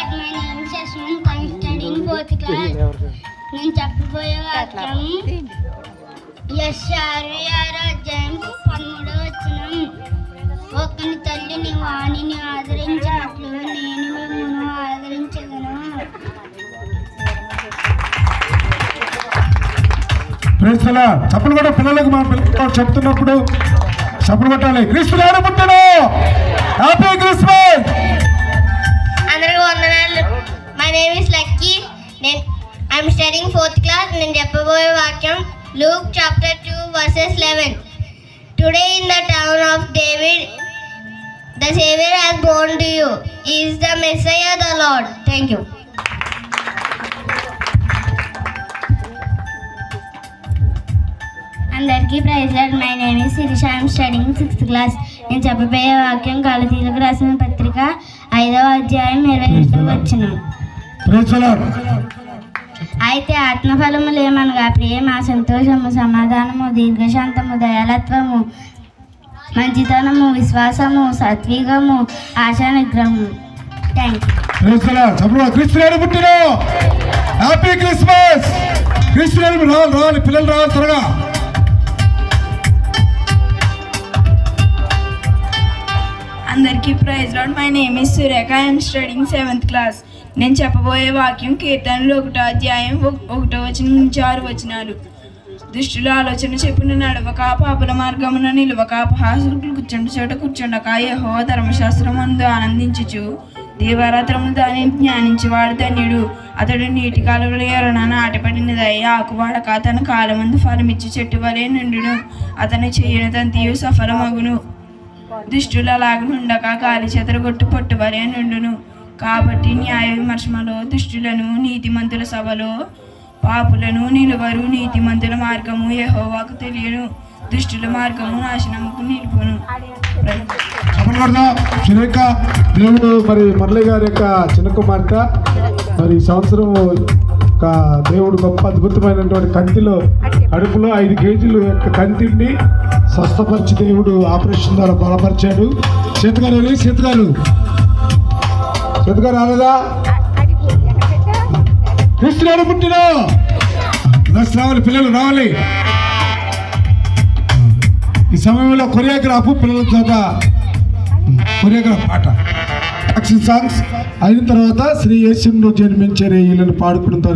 that my name is Ashwin. I am studying 4th class. నేను చెప్పబోయే వాక్యం యెషయా అధ్యాయం 13వ వచనం. ఒకని తల్లిని వాణిని ఆదరించినట్లు నేను మిమ్మల్ని ఆదరించగలను. చప్పలు కూడా పిల్లలకు మా పిల్లలు చెప్తున్నప్పుడు చప్పలు కొట్టాలి. క్రీస్తు గారు పుట్టాడు. Happy Christmas. అందరికీ వందనాలు. My name is lucky. I am studying 4th class. నేను చెప్పబోయే వాక్యం Luke chapter 2 verses 11. Today in the town of David the Savior has born to you. He is the Messiah, the Lord. Thank you. అందరికీ praise Lord. My name is Sirisha. I am studying 6th class. నేను చెప్పబోయే వాక్యం గలతీయులకు రాసిన పత్రిక 5వ అధ్యాయం 22వ వచనం. అయితే ఆత్మఫలములు ఏమనగా ప్రేమ, సంతోషము, సమాధానము, దీర్ఘశాంతము, దయాలత్వము, మంచితనము, విశ్వాసము, సాత్వికము, ఆశా నిగ్రహము. Thank you. పిల్లలు రావాలి త్వరగా. అందరికీ praise Lord. My name is Surekha. I am studying 7th class. నేను చెప్పబోయే వాక్యం కీర్తనలు 1వ అధ్యాయం 1వ వచనం నుంచి 6 వచనాలు. దుష్టుల ఆలోచన చెప్పున నడవక, పాపుల మార్గమున నిలవక, అపహాసకులు కూర్చుండ చోట కూర్చుండక, యెహోవా ధర్మశాస్త్రమందు ఆనందించుచు దీవారాత్రములు దానిని జ్ఞానించేవాడు ధన్యుడు. అతడు నీటి కాలువల ఎరన నాటబడినదై ఆకువాడక తన కాలమందు ఫలమిచ్చి చెట్టు వలె నుండును. అతను చేయనిదంతయు సఫలమగును. దుష్టులు అలాగనుండక గాలి చెదరగొట్టు పొట్టు వలె నుండును. కాబట్టి న్యాయ విమర్శలో దుష్టులను, నీతిమంతుల సభలో పాపులను నిలువరు. నీతిమంతుల మార్గము యెహోవాకు తెలియను, దుష్టుల మార్గము నాశనముకు నిలుపును. సురేఖ దేవుడు మరి మురళి గారి యొక్క చిన్న కుమార్తె మరి సంవత్సరం దేవుడు గొప్ప అద్భుతమైనటువంటి కంటిలో అడుపులో 5 కేజీలు యొక్క కంటిని స్వస్థపరిచి దేవుడు ఆపరేషన్ ద్వారా బలపరిచాడు. సీతగారు రాలేదా? క్రీస్తు గారు పుట్టినా రావాలి, పిల్లలు రావాలి. ఈ సమయంలో కొరియోగ్రాఫ్ పిల్లల చేత కొరియోగ్రాఫ్ పాట యాక్షన్ సాంగ్స్ అయిన తర్వాత శ్రీ యేసును జన్మించే వీళ్ళని పాడుకుంటారు.